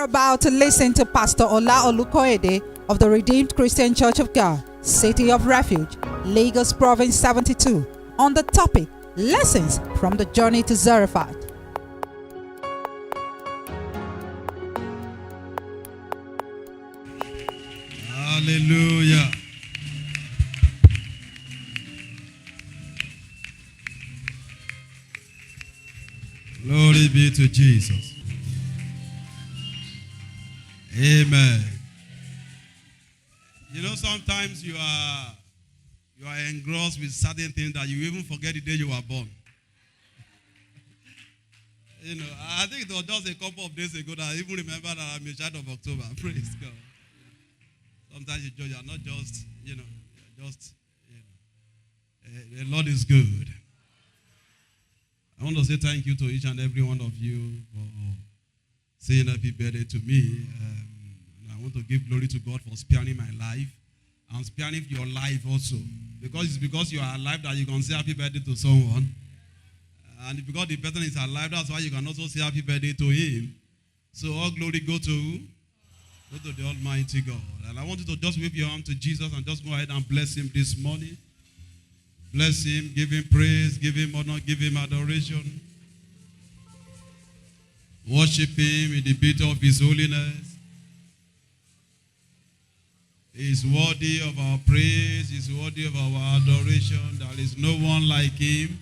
You're about to listen to Pastor Ola Olukoede of the Redeemed Christian Church of God, City of Refuge, Lagos Province 72, on the topic, Lessons from the Journey to Zarephath. Hallelujah. Glory be to Jesus. Amen. You know, sometimes you are engrossed with certain things that you even forget the day you were born. You know, I think it was just a couple of days ago that I even remember that I'm a child of October. Praise God. Sometimes you are not just, the Lord is good. I want to say thank you to each and every one of you for saying happy birthday to me. I want to give glory to God for sparing my life and sparing your life also. Because it's because you are alive that you can say happy birthday to someone. And because the person is alive, that's why you can also say happy birthday to him. So all glory go to the Almighty God. And I want you to just wave your arm to Jesus and just go ahead and bless him this morning. Bless him, give him praise, give him honor, give him adoration. Worship him in the beauty of his holiness. He is worthy of our praise. He is worthy of our adoration. There is no one like him.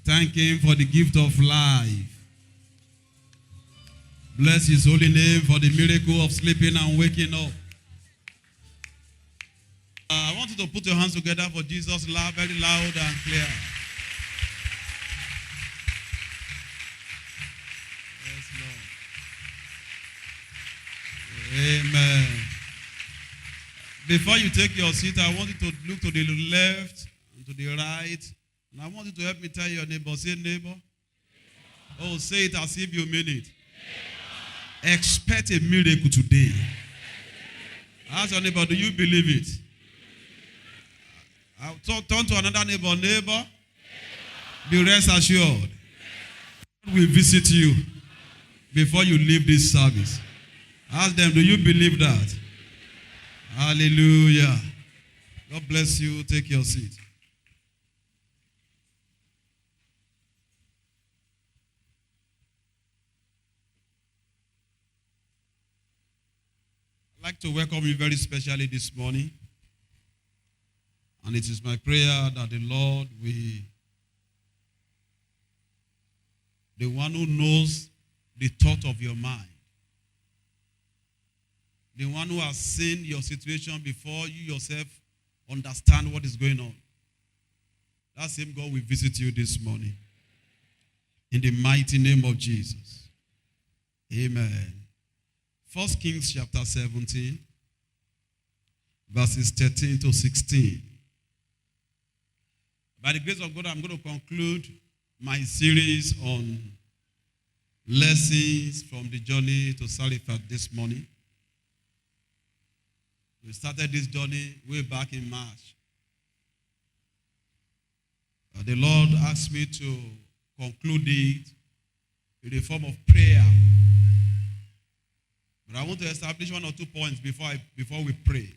Thank him for the gift of life. Bless his holy name for the miracle of sleeping and waking up. I want you to put your hands together for Jesus, loud, very loud and clear. Yes, Lord. Amen. Before you take your seat, I want you to look to the left and to the right. And I want you to help me tell your neighbor, say neighbor. Oh, say it as if you mean it. Expect a miracle today. Ask your neighbor, do you believe it? I'll turn to another neighbor. Neighbor, be rest assured. God will visit you before you leave this service. Ask them, do you believe that? Hallelujah. God bless you. Take your seat. I'd like to welcome you very specially this morning. And it is my prayer that the Lord will, the one who knows the thought of your mind, the one who has seen your situation before you yourself understand what is going on, that same God will visit you this morning. In the mighty name of Jesus. Amen. 1 Kings chapter 17, verses 13 to 16. By the grace of God, I'm going to conclude my series on lessons from the journey to Zarephath this morning. We started this journey way back in March. The Lord asked me to conclude it in the form of prayer. But I want to establish one or 2 points before we pray.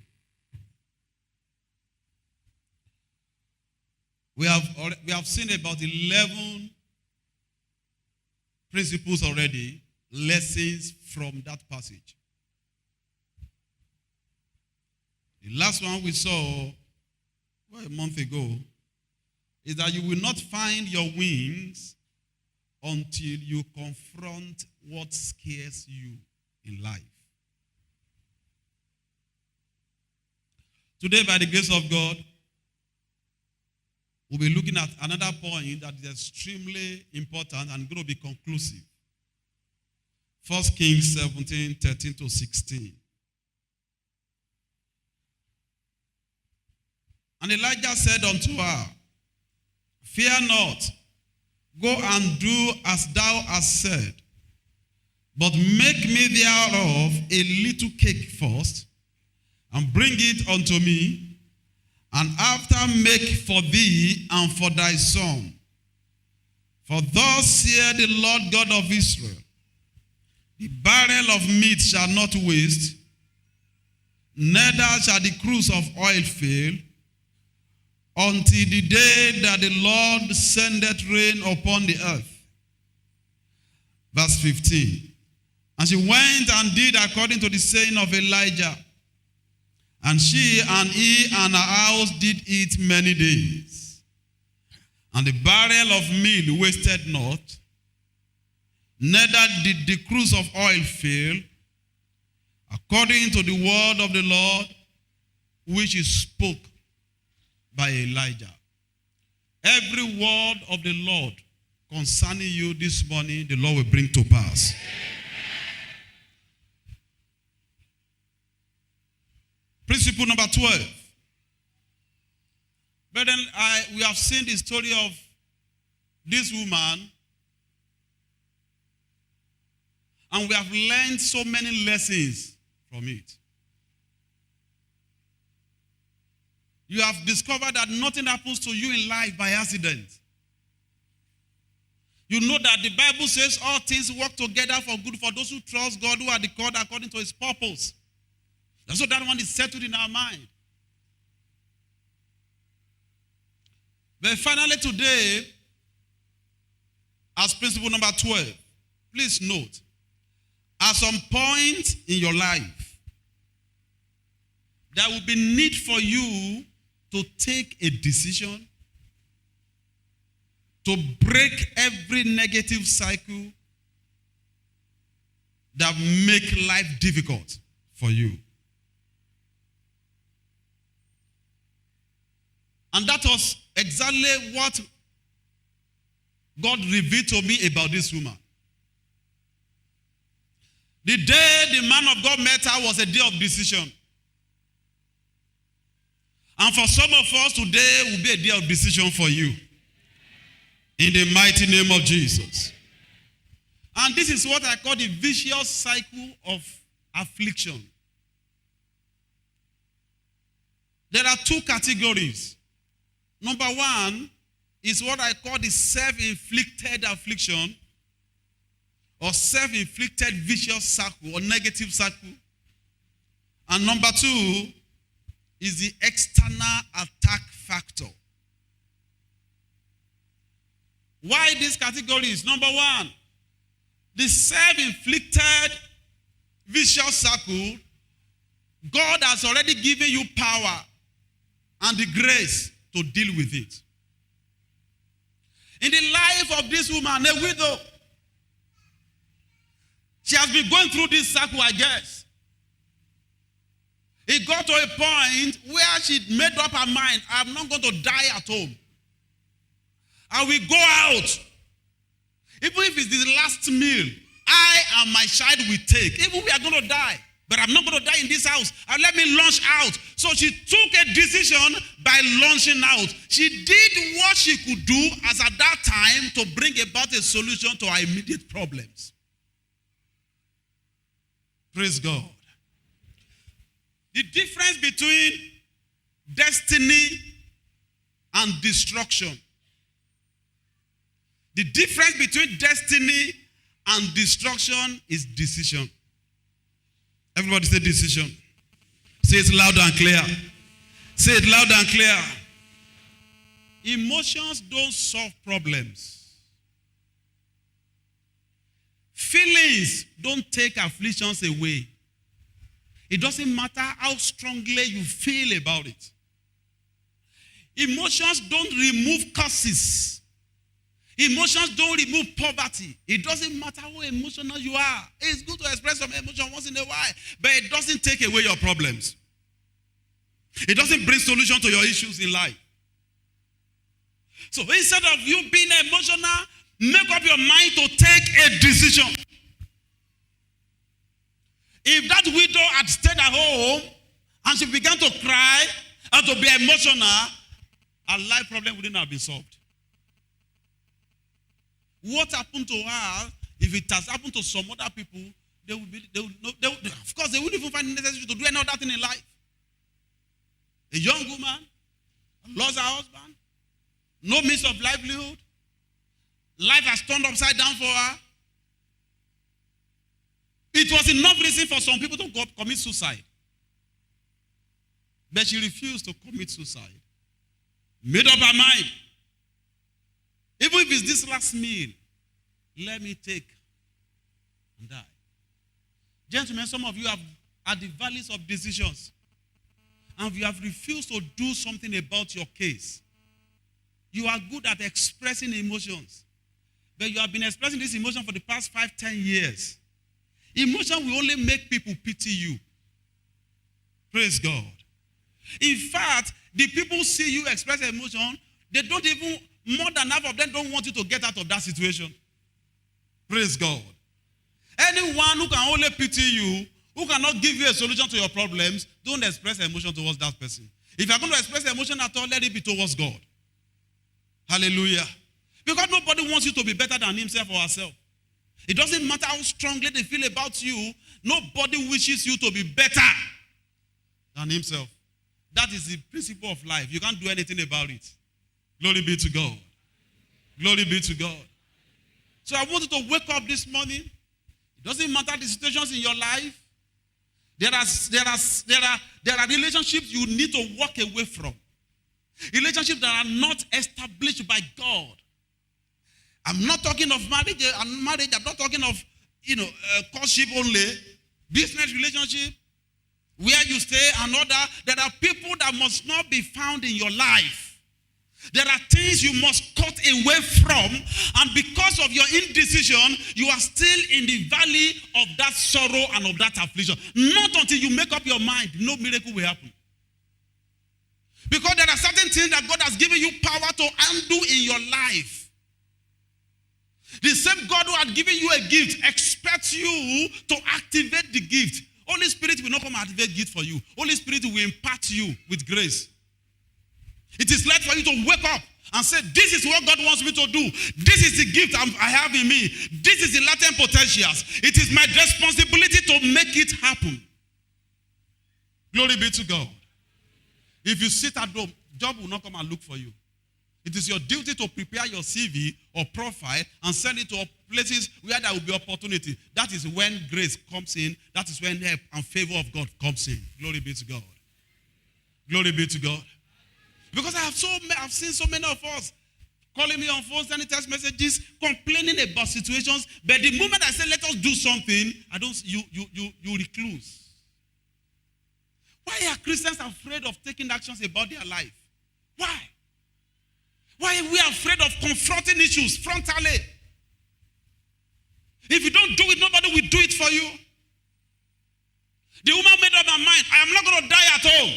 We have seen about 11 principles already, lessons from that passage. The last one we saw a month ago is that you will not find your wings until you confront what scares you in life. Today, by the grace of God, we'll be looking at another point that is extremely important and going to be conclusive. 1 Kings 17, 13 to 16. And Elijah said unto her, Fear not, go and do as thou hast said, but make me thereof a little cake first, and bring it unto me, and after make for thee and for thy son. For thus saith the Lord God of Israel, The barrel of meat shall not waste, neither shall the cruse of oil fail, until the day that the Lord sendeth rain upon the earth. Verse 15. And she went and did according to the saying of Elijah. And she and he and her house did eat many days. And the barrel of meal wasted not, neither did the cruse of oil fail, according to the word of the Lord, which he spoke by Elijah. Every word of the Lord concerning you this morning, the Lord will bring to pass. Principle number 12. Brethren, we have seen the story of this woman, and we have learned so many lessons from it. You have discovered that nothing happens to you in life by accident. You know that the Bible says all things work together for good for those who trust God, who are called according to his purpose. So that one is settled in our mind. But finally today, as principle number 12, please note, at some point in your life, there will be need for you to take a decision to break every negative cycle that make life difficult for you. And that was exactly what God revealed to me about this woman. The day the man of God met her was a day of decision. And for some of us today will be a day of decision for you. In the mighty name of Jesus. And this is what I call the vicious cycle of affliction. There are two categories. Number one is what I call the self-inflicted affliction, or self-inflicted vicious cycle or negative cycle. And number two is the external attack factor. Why these categories? Number one, the self-inflicted vicious cycle, God has already given you power and the grace to deal with it. In the life of this woman, a widow, she has been going through this cycle, I guess. It got to a point where she made up her mind, I'm not going to die at home. I will go out. Even if it's the last meal, I and my child will take. Even if we are going to die. But I'm not going to die in this house. And let me launch out. So she took a decision by launching out. She did what she could do as at that time to bring about a solution to her immediate problems. Praise God. The difference between destiny and destruction. The difference between destiny and destruction is decision. Everybody say decision. Say it loud and clear. Say it loud and clear. Emotions don't solve problems. Feelings don't take afflictions away. It doesn't matter how strongly you feel about it. Emotions don't remove curses. Emotions don't remove poverty. It doesn't matter how emotional you are. It's good to express some emotion once in a while, but it doesn't take away your problems. It doesn't bring solution to your issues in life. So instead of you being emotional, make up your mind to take a decision. If that widow had stayed at home and she began to cry and to be emotional, her life problem wouldn't have been solved. What happened to her, if it has happened to some other people, of course, they wouldn't even find it necessary to do any other thing in life. A young woman lost her husband, no means of livelihood. Life has turned upside down for her. It was enough reason for some people to commit suicide. But she refused to commit suicide. Made up her mind. Even if it's this last meal, let me take and die. Gentlemen, some of you have at the valleys of decisions, and you have refused to do something about your case. You are good at expressing emotions, but you have been expressing this emotion for the past 5-10 years. Emotion will only make people pity you. Praise God. In fact, the people see you express emotion, they don't even, more than half of them don't want you to get out of that situation. Praise God. Anyone who can only pity you, who cannot give you a solution to your problems, don't express emotion towards that person. If you are going to express emotion at all, let it be towards God. Hallelujah. Because nobody wants you to be better than himself or herself. It doesn't matter how strongly they feel about you, nobody wishes you to be better than himself. That is the principle of life. You can't do anything about it. Glory be to God. Glory be to God. So I want you to wake up this morning. It doesn't matter the situations in your life. There are relationships you need to walk away from. Relationships that are not established by God. I'm not talking of marriage. I'm not talking of, courtship only. Business relationship, where you stay and other. There are people that must not be found in your life. There are things you must cut away from, and because of your indecision, you are still in the valley of that sorrow and of that affliction. Not until you make up your mind, no miracle will happen. Because there are certain things that God has given you power to undo in your life. The same God who had given you a gift expects you to activate the gift. Holy Spirit will not come and activate gift for you. Holy Spirit will impart you with grace. It is left for you to wake up and say, this is what God wants me to do. This is the gift I have in me. This is the latent potentials. It is my responsibility to make it happen. Glory be to God. If you sit at home, job will not come and look for you. It is your duty to prepare your CV or profile and send it to places where there will be opportunity. That is when grace comes in. That is when help and favor of God comes in. Glory be to God. Glory be to God. Because I've seen so many of us calling me on phone, sending text messages, complaining about situations. But the moment I say, let us do something, you recluse. Why are Christians afraid of taking actions about their life? Why? Why are we afraid of confronting issues frontally? If you don't do it, nobody will do it for you. The woman made up her mind, I am not going to die at home.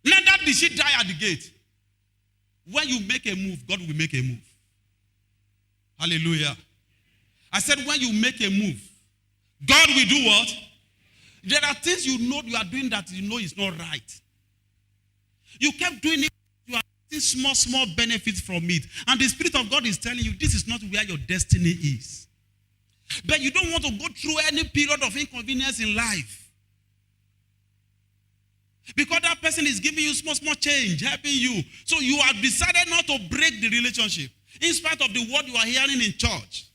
Neither did she die at the gate. When you make a move, God will make a move. Hallelujah. I said when you make a move, God will do what? There are things you know you are doing that you know is not right. You kept doing it, you are getting small benefits from it. And the Spirit of God is telling you this is not where your destiny is. But you don't want to go through any period of inconvenience in life. Because that person is giving you small change, helping you. So you have decided not to break the relationship. In spite of the word you are hearing in church.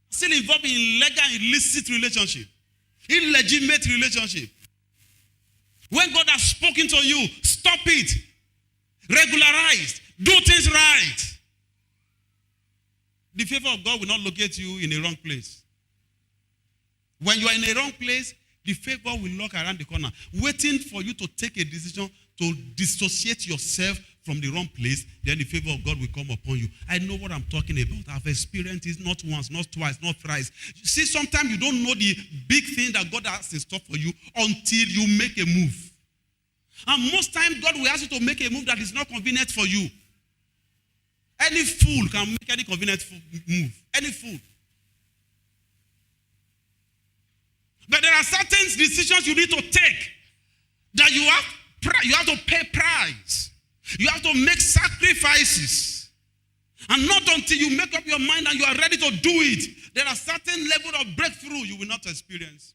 Still involved in illegal, illicit relationship. Illegitimate relationship. When God has spoken to you, stop it. Regularize. Do things right. The favor of God will not locate you in a wrong place. When you are in a wrong place, the favor will look around the corner, waiting for you to take a decision to dissociate yourself from the wrong place. Then the favor of God will come upon you. I know what I'm talking about. I've experienced it not once, not twice, not thrice. You see, sometimes you don't know the big thing that God has in store for you until you make a move. And most times, God will ask you to make a move that is not convenient for you. Any fool can make any convenient move. Any fool. But there are certain decisions you need to take that you have to pay price. You have to make sacrifices. And not until you make up your mind and you are ready to do it, there are certain level of breakthrough you will not experience.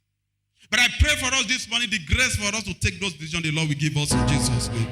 But I pray for us this morning, the grace for us to take those decisions the Lord will give us in Jesus' name.